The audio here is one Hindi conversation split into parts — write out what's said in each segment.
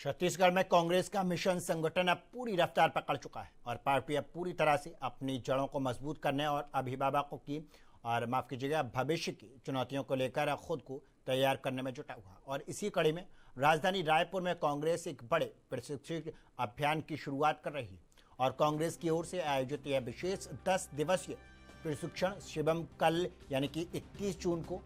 छत्तीसगढ़ में कांग्रेस का मिशन संगठन अब पूरी रफ्तार पकड़ चुका है और पार्टी अब पूरी तरह से अपनी जड़ों को मजबूत करने और अभिभावकों की और माफ कीजिएगा भविष्य की चुनौतियों को लेकर खुद को तैयार करने में जुटा हुआ। और इसी कड़ी में राजधानी रायपुर में कांग्रेस एक बड़े प्रशिक्षण अभियान की शुरुआत कर रही है और कांग्रेस की ओर से आयोजित यह विशेष 10 दिवसीय प्रशिक्षण शिविर कल यानी कि 21 जून को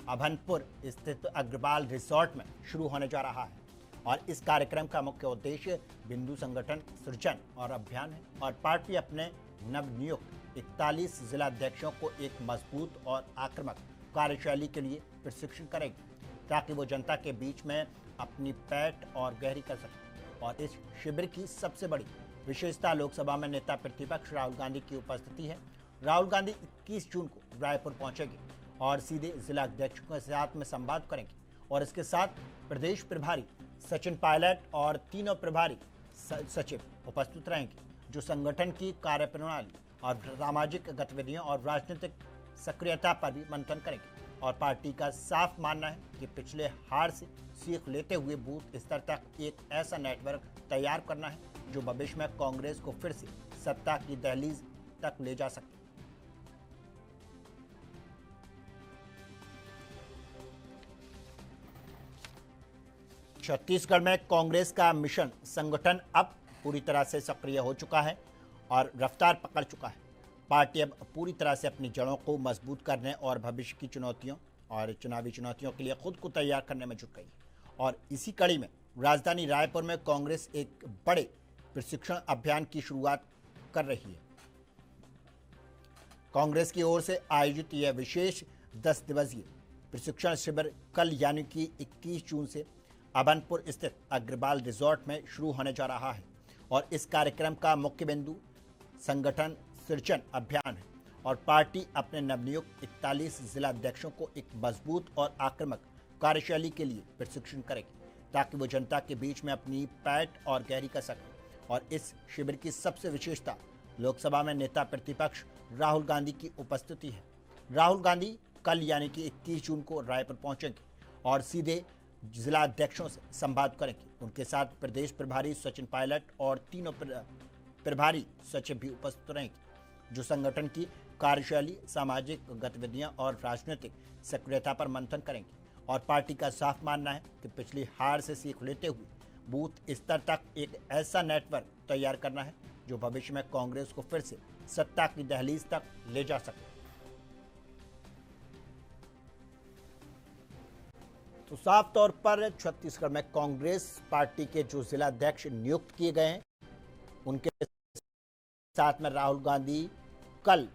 अभनपुर स्थित अग्रवाल रिसोर्ट में शुरू होने जा रहा है। और इस कार्यक्रम का मुख्य उद्देश्य बिंदु संगठन सृजन और अभियान है और पार्टी अपने नवनियुक्त 41 जिलाध्यक्षों को एक मजबूत और आक्रामक कार्यशैली के लिए प्रशिक्षण करेगी ताकि वो जनता के बीच में अपनी पैठ और गहरी कर सके। और इस शिविर की सबसे बड़ी विशेषता लोकसभा में नेता प्रतिपक्ष राहुल गांधी की उपस्थिति है। राहुल गांधी 21 जून को रायपुर पहुंचेंगे और सीधे जिला अध्यक्षों के साथ में संवाद करेंगे और इसके साथ प्रदेश प्रभारी सचिन पायलट और तीनों प्रभारी सचिव उपस्थित रहेंगे जो संगठन की कार्यप्रणाली और सामाजिक गतिविधियों और राजनीतिक सक्रियता पर भी मंथन करेंगे। और पार्टी का साफ मानना है कि पिछले हार से सीख लेते हुए बूथ स्तर तक एक ऐसा नेटवर्क तैयार करना है जो भविष्य में कांग्रेस को फिर से सत्ता की दहलीज तक ले जा सके। छत्तीसगढ़ में कांग्रेस का मिशन संगठन अब पूरी तरह से सक्रिय हो चुका है और रफ्तार पकड़ चुका है। पार्टी अब पूरी तरह से अपनी जड़ों को मजबूत करने और भविष्य की चुनौतियों और चुनावी चुनौतियों के लिए खुद को तैयार करने में जुट गई है। और इसी कड़ी में राजधानी रायपुर में कांग्रेस एक बड़े प्रशिक्षण अभियान की शुरुआत कर रही है। कांग्रेस की ओर से आयोजित यह विशेष 10 दिवसीय प्रशिक्षण शिविर कल यानी कि 21 जून से अभनपुर स्थित अग्रवाल रिसोर्ट में शुरू होने जा रहा है। और इस कार्यक्रम का मुख्य बिंदु संगठन सृजन अभियान है और पार्टी अपने नवनियुक्त 41 जिलाध्यक्षों को एक मजबूत और आक्रामक कार्यशैली के लिए प्रशिक्षण करेगी ताकि वो जनता के बीच में अपनी पैठ और गहरी कर सके। और इस शिविर की सबसे विशेषता लोकसभा में नेता प्रतिपक्ष राहुल गांधी की उपस्थिति है। राहुल गांधी कल यानी कि 21 जून को रायपुर पहुंचेंगे और सीधे जिला अध्यक्षों से संवाद करेंगे। उनके साथ प्रदेश प्रभारी सचिन पायलट और तीनों प्रभारी सचिव भी उपस्थित रहेंगे जो संगठन की कार्यशैली सामाजिक गतिविधियां और राजनीतिक सक्रियता पर मंथन करेंगे। और पार्टी का साफ मानना है कि पिछली हार से सीख लेते हुए बूथ स्तर तक एक ऐसा नेटवर्क तैयार करना है जो भविष्य में कांग्रेस को फिर से सत्ता की दहलीज तक ले जा सके। तो साफ तौर पर छत्तीसगढ़ में कांग्रेस पार्टी के जो जिलाध्यक्ष नियुक्त किए गए हैं उनके साथ में राहुल गांधी कल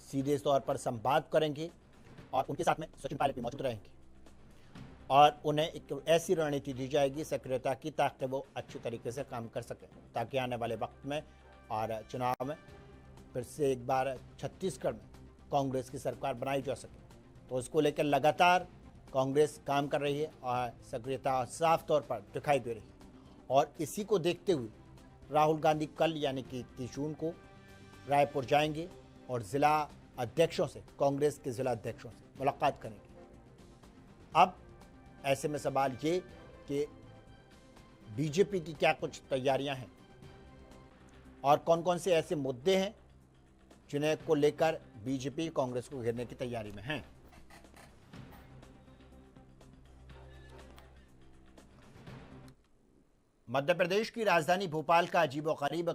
सीधे तौर पर संवाद करेंगे और उनके साथ में सचिन पायलट भी मौजूद रहेंगे और उन्हें एक ऐसी रणनीति दी जाएगी सक्रियता की ताकि वो अच्छी तरीके से काम कर सकें ताकि आने वाले वक्त में और चुनाव में फिर से एक बार छत्तीसगढ़ में कांग्रेस की सरकार बनाई जा सके। तो इसको लेकर लगातार कांग्रेस काम कर रही है और सक्रियता साफ तौर पर दिखाई दे रही है। और इसी को देखते हुए राहुल गांधी कल यानी कि 21 जून को रायपुर जाएंगे और जिला अध्यक्षों से कांग्रेस के जिला अध्यक्षों से मुलाकात करेंगे। अब ऐसे में सवाल ये कि बीजेपी की क्या कुछ तैयारियां हैं और कौन कौन से ऐसे मुद्दे हैं जिन्हें को लेकर बीजेपी कांग्रेस को घेरने की तैयारी में है। मध्य प्रदेश की राजधानी भोपाल का अजीबोगरीब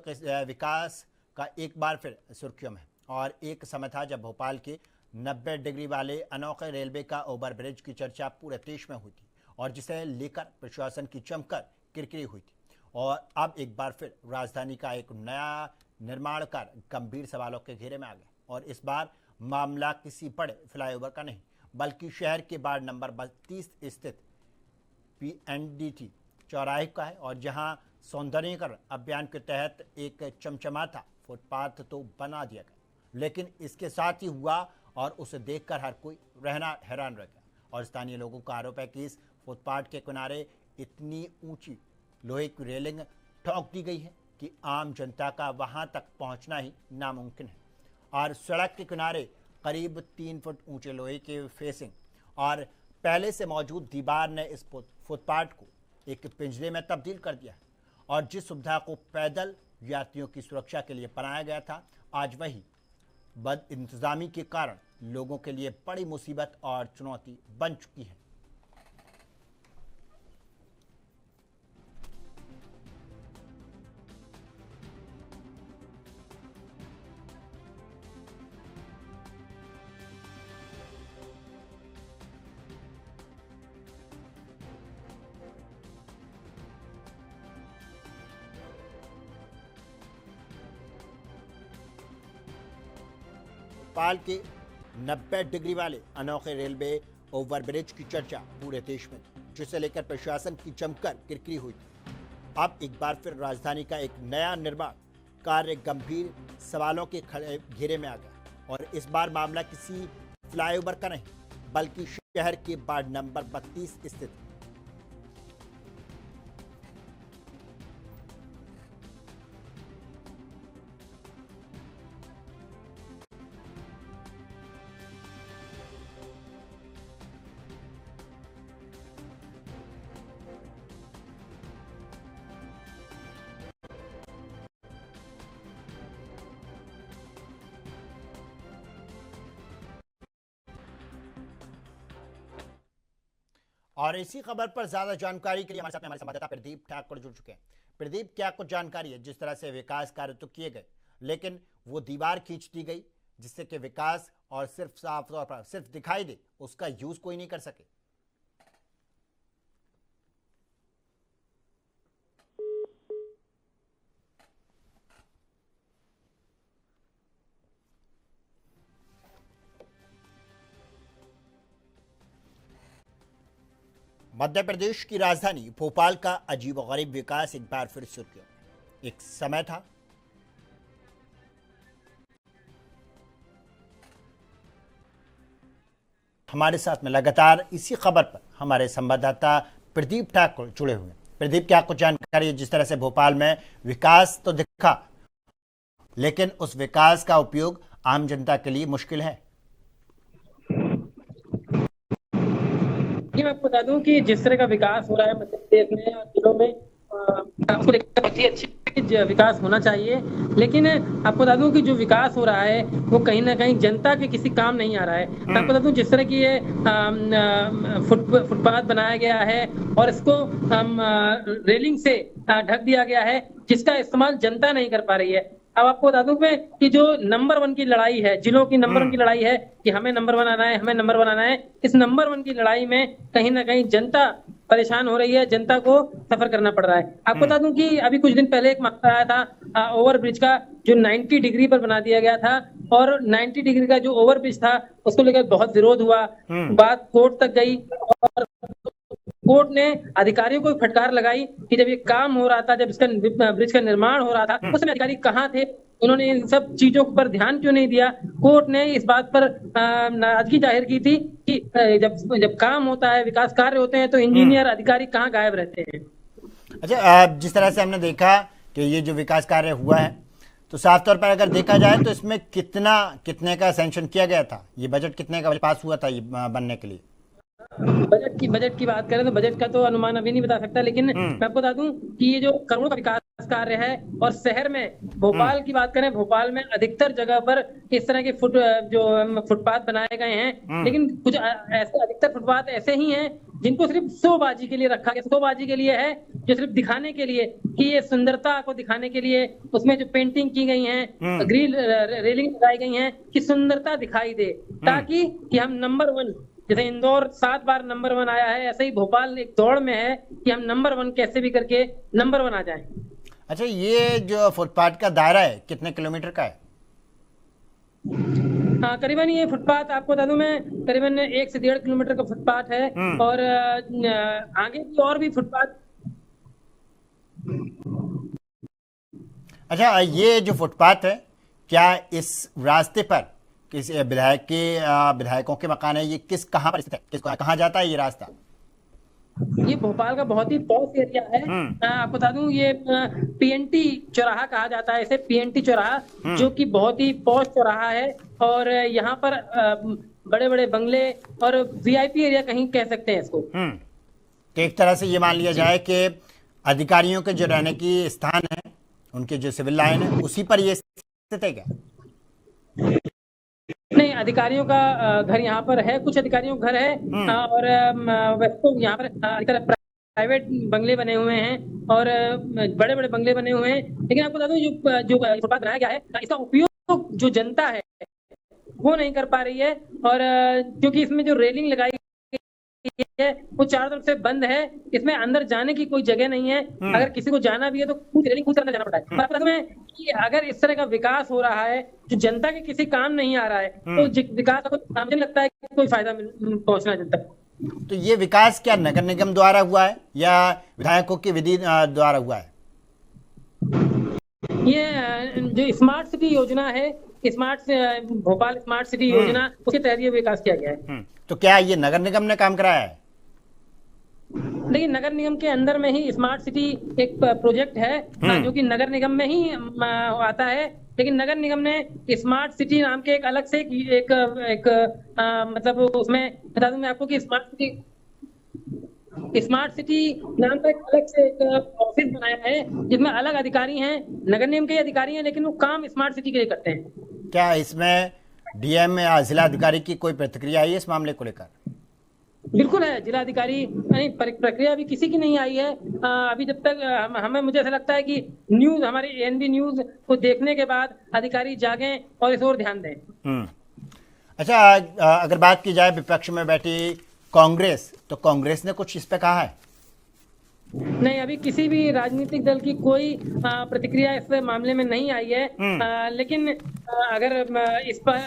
विकास का एक बार फिर सुर्खियों में और एक समय था जब भोपाल के 90 डिग्री वाले अनोखे रेलवे का ओवरब्रिज की चर्चा पूरे देश में हुई थी और जिसे लेकर प्रशासन की जमकर किरकिरी हुई थी। और अब एक बार फिर राजधानी का एक नया निर्माण कार्य गंभीर सवालों के घेरे में आ गया और इस बार मामला किसी बड़े फ्लाईओवर का नहीं बल्कि शहर के वार्ड नंबर 32 स्थित PNDT चौराहे का है और जहां सौंदर्यीकरण अभियान के तहत एक चमचमाता फुटपाथ तो बना दिया गया लेकिन इसके साथ ही हुआ और उसे देखकर हर कोई रहना हैरान रह गया। और स्थानीय लोगों का आरोप है कि इस फुटपाथ के किनारे इतनी ऊंची लोहे की रेलिंग ठोक दी गई है कि आम जनता का वहां तक पहुंचना ही नामुमकिन है। और सड़क के किनारे करीब 3 फुट ऊंचे लोहे के फेसिंग और पहले से मौजूद दीवार ने इस फुटपाथ को एक पिंजरे में तब्दील कर दिया है और जिस सुविधा को पैदल यात्रियों की सुरक्षा के लिए बनाया गया था, आज वही बद इंतजामी के कारण लोगों के लिए बड़ी मुसीबत और चुनौती बन चुकी है। भोपाल के 90 डिग्री वाले अनोखे रेलवे ओवरब्रिज की चर्चा पूरे देश में थी, जिसे लेकर प्रशासन की जमकर किरकिरी हुई थी। अब एक बार फिर राजधानी का एक नया निर्माण कार्य गंभीर सवालों के खड़े घेरे में आ गया और इस बार मामला किसी फ्लाईओवर का नहीं, बल्कि शहर के वार्ड नंबर 32 स्थित है। और इसी खबर पर ज्यादा जानकारी के लिए हमारे साथ हमारे संवाददाता प्रदीप ठाकुर जुड़ चुके हैं। प्रदीप, क्या कुछ जानकारी है? जिस तरह से विकास कार्य तो किए गए, लेकिन वो दीवार खींच दी गई जिससे कि विकास और सिर्फ साफ तौर पर सिर्फ दिखाई दे, उसका यूज कोई नहीं कर सके। मध्य प्रदेश की राजधानी भोपाल का अजीबोगरीब विकास एक बार फिर सुर्खियों में। एक समय था हमारे साथ में लगातार इसी खबर पर हमारे संवाददाता प्रदीप ठाकुर जुड़े हुए हैं। प्रदीप, क्या कुछ जानकारी है? जिस तरह से भोपाल में विकास तो दिखा, लेकिन उस विकास का उपयोग आम जनता के लिए मुश्किल है। मैं आपको बता दूं कि जिस तरह का विकास हो रहा है मध्य प्रदेश में और जिलों में, आपको देखकर बहुत ही अच्छी विकास होना चाहिए, लेकिन आपको बता दूं कि जो विकास हो रहा है वो कहीं ना कहीं जनता के किसी काम नहीं आ रहा है। मैं आपको बता दूं जिस तरह की ये फुटपाथ बनाया गया है और इसको रेलिंग से ढक दिया गया है, जिसका इस्तेमाल जनता नहीं कर पा रही है। अब आपको बता दूं मैं कि जो नंबर 1 की लड़ाई है, जिलों की नंबर 1 की लड़ाई है कि हमें नंबर 1 आना है, हमें नंबर 1 आना है, इस नंबर 1 की लड़ाई में कहीं ना कहीं जनता परेशान हो रही है, जनता को सफर करना पड़ रहा है। आपको बता दूं कि अभी कुछ दिन पहले एक मामला आया था ओवर ब्रिज का, जो 90 डिग्री पर बना दिया गया था और 90 डिग्री का जो ओवर ब्रिज था उसको लेकर बहुत विरोध हुआ, बात कोर्ट तक गई और कोर्ट ने अधिकारियों को फटकार लगाई कि जब ये काम हो रहा था, जब इसका ब्रिज का निर्माण हो रहा था, उस समय अधिकारी कहाँ थे, उन्होंने इन सब चीजों पर ध्यान क्यों नहीं दिया। कोर्ट ने इस बात पर नाराजगी जाहिर की थी कि जब काम होता है, विकास कार्य होते हैं, तो इंजीनियर अधिकारी कहाँ गायब रहते हैं। अच्छा, जिस तरह से हमने देखा कि ये जो विकास कार्य हुआ है, तो साफ तौर पर अगर देखा जाए तो इसमें कितने का सैंक्शन किया गया था? ये बजट कितने का पास हुआ था ये बनने के लिए? बजट की बात करें तो बजट का तो अनुमान अभी नहीं बता सकता, लेकिन मैं आपको बता दूं कि ये जो करोड़ों का विकास कार्य है और शहर में भोपाल की बात करें, भोपाल में अधिकतर जगह पर इस तरह के फुटपाथ बनाए गए हैं, लेकिन कुछ ऐसे अधिकतर फुटपाथ ऐसे ही हैं जिनको सिर्फ शोबाजी के लिए रखा गया, शोबाजी के लिए है, जो सिर्फ दिखाने के लिए कि ये सुंदरता को दिखाने के लिए उसमें जो पेंटिंग की गई है, ग्रिल रेलिंग लगाई गई है कि सुंदरता दिखाई दे, ताकि कि हम नंबर 1, जैसे इंदौर 7 बार नंबर 1 आया है, ऐसे ही भोपाल एक दौड़ में है कि हम नंबर 1 कैसे भी करके नंबर 1 आ जाएं। अच्छा, ये जो फुटपाथ का दायरा है कितने किलोमीटर का है? हाँ, करीबन ये फुटपाथ आपको बता दूं मैं, करीबन 1 से 1.5 किलोमीटर का फुटपाथ है और आगे भी और भी फुटपाथ। अच्छा, ये जो फुटपाथ है, क्या इस रास्ते पर किस विधायकों के मकान है? ये कहाँ पर स्थित है? कहाँ जाता है ये रास्ता? ये भोपाल का बहुत ही पॉश एरिया है। आपको बता दूं ये पीएनटी चौराहा कहा जाता है इसे, पीएनटी चौराहा, जो कि बहुत ही पॉश चौराहा है और यहाँ पर बड़े बड़े बंगले और वीआईपी एरिया कहीं कह सकते हैं इसको। तो एक तरह से ये मान लिया जाए कि अधिकारियों के जो रहने की स्थान है, उनके जो सिविल लाइन है, उसी पर ये स्थित है क्या? नहीं, अधिकारियों का घर यहाँ पर है, कुछ अधिकारियों का घर है और वैसे तो यहाँ पर प्राइवेट बंगले बने हुए हैं और बड़े बड़े बंगले बने हुए हैं, लेकिन आपको बता दूं जो फुटपाथ बनाया गया है इसका उपयोग जो जनता है वो नहीं कर पा रही है और क्योंकि इसमें जो रेलिंग लगाई गई है वो चारों तरफ से बंद है, इसमें अंदर जाने की कोई जगह नहीं है। अगर किसी को जाना भी है तो खुद रेलिंग खुद अंदर जाना पड़ता है। मतलब में कि अगर इस तरह का विकास हो रहा है जो जनता के किसी काम नहीं आ रहा है तो विकास का मुझे लगता है कि कोई फायदा पहुंचना जनता को। तो ये विकास क्या नगर निगम द्वारा हुआ है या विधायकों की विधि द्वारा हुआ है? ये जो स्मार्ट सिटी योजना है, भोपाल स्मार्ट सिटी योजना, उसके तहत ये विकास किया गया है। तो क्या ये नगर निगम ने काम कराया है? देखिए, नगर निगम के अंदर में ही स्मार्ट सिटी एक प्रोजेक्ट है जो कि नगर निगम में ही आता है, लेकिन नगर निगम ने स्मार्ट सिटी नाम के एक अलग से एक मतलब उसमें बता दूं मैं आपको कि स्मार्ट सिटी नाम का एक अलग से एक ऑफिस बनाया है जिसमें अलग अधिकारी हैं, नगर निगम के अधिकारी हैं, लेकिन वो काम स्मार्ट सिटी के लिए करते हैं। क्या इसमें डीएम या जिला अधिकारी की कोई प्रतिक्रिया आई है इस मामले को लेकर? बिल्कुल है, जिला अधिकारी प्रक्रिया अभी किसी की नहीं आई है अभी। जब तक हमें मुझे ऐसा लगता है कि न्यूज हमारी एएनबी न्यूज को देखने के बाद अधिकारी जागें और इस ओर ध्यान दें। अच्छा, अगर बात की जाए विपक्ष में बैठी कांग्रेस, तो कांग्रेस ने कुछ इस पे कहा है? नहीं, अभी किसी भी राजनीतिक दल की कोई प्रतिक्रिया इस मामले में नहीं आई है, लेकिन अगर इस पर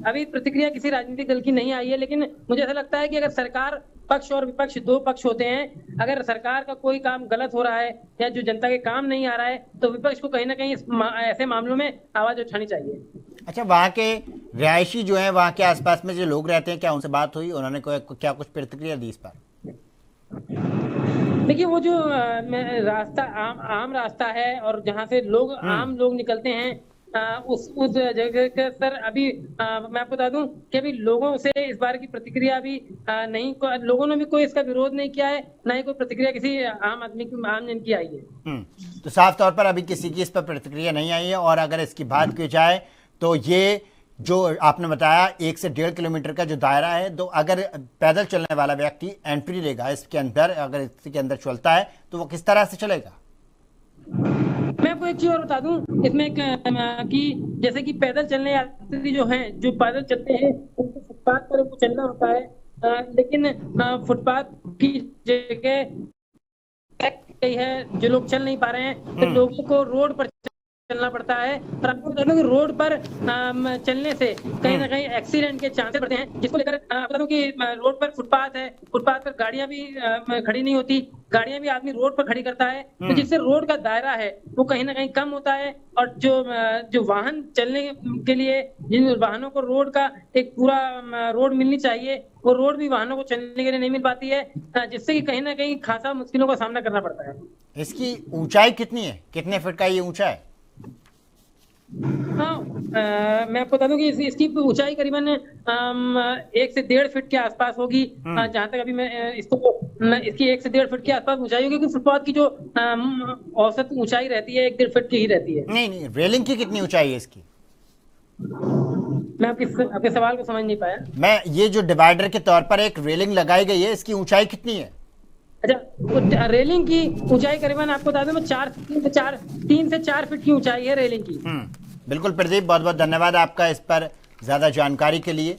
अभी प्रतिक्रिया किसी राजनीतिक दल की नहीं आई है, लेकिन मुझे ऐसा लगता है कि अगर सरकार पक्ष और विपक्ष दो पक्ष होते हैं, अगर सरकार का कोई काम गलत हो रहा है या जो जनता के काम नहीं आ रहा है तो विपक्ष को कहीं ना कहीं ऐसे मामलों में आवाज उठानी चाहिए। अच्छा, वहाँ के रिहायशी जो हैं, वहाँ के आसपास में जो लोग रहते हैं, क्या उनसे बात हुई? उन्होंने क्या कुछ प्रतिक्रिया दी इस पर? देखिए, वो जो रास्ता आम रास्ता है और जहाँ से आम लोग निकलते हैं उस जगह के सर अभी मैं आपको बता दूं कि अभी लोगों से इस बार की प्रतिक्रिया भी नहीं, लोगों ने भी कोई इसका विरोध नहीं किया है, ना ही कोई प्रतिक्रिया किसी आम जन की आई है। तो साफ तौर पर अभी किसी की इस पर प्रतिक्रिया नहीं आई है। और अगर इसकी बात की जाए तो ये जो आपने बताया 1 से 1.5 किलोमीटर का जो दायरा है, तो अगर पैदल चलने वाला व्यक्ति एंट्री लेगा इसके अंदर, अगर इसके अंदर चलता है तो वो किस तरह से चलेगा? मैं आपको एक चीज और बता दूं इसमें कि जैसे कि पैदल चलने यात्री जो हैं, जो पैदल चलते हैं उनको फुटपाथ पर उनको चलना होता है, लेकिन फुटपाथ की जगह गई है, जो लोग चल नहीं पा रहे हैं तो लोगों को रोड पर चलना पड़ता है। और आपको बता दूं कि रोड पर चलने से कहीं ना कहीं एक्सीडेंट के चांसेस बढ़ते हैं, जिसको लेकर बता दूं कि रोड पर फुटपाथ है, फुटपाथ पर गाड़ियां भी खड़ी नहीं होती, गाड़ियां भी आदमी रोड पर खड़ी करता है, तो जिससे रोड का दायरा है वो कहीं ना कहीं कम होता है और जो वाहन चलने के लिए जिन वाहनों को रोड का एक पूरा रोड मिलनी चाहिए वो रोड भी वाहनों को चलने के लिए नहीं मिल पाती है, जिससे कि कहीं ना कहीं खासा मुश्किलों का सामना करना पड़ता है। इसकी ऊंचाई कितनी है? कितने फीट का ये ऊंचा है? हाँ, मैं आपको बता दूं कि इसकी ऊंचाई करीबन 1 से 1.5 फीट के आसपास होगी, जहां तक अभी मैं इसकी 1 से 1.5 फीट के आसपास ऊंचाई होगी, क्योंकि फुटपाथ की जो औसत ऊंचाई रहती है 1-1.5 फीट की ही रहती है। नहीं, रेलिंग की कितनी ऊंचाई है इसकी? मैं आपके सवाल को समझ नहीं पाया। मैं ये जो डिवाइडर के तौर पर एक रेलिंग लगाई गई है, इसकी ऊंचाई कितनी है? अच्छा, रेलिंग की ऊंचाई करीबन आपको बता दूं 3 से 4 फीट की ऊंचाई है रेलिंग की। बिल्कुल प्रदीप, बहुत बहुत धन्यवाद आपका इस पर ज्यादा जानकारी के लिए।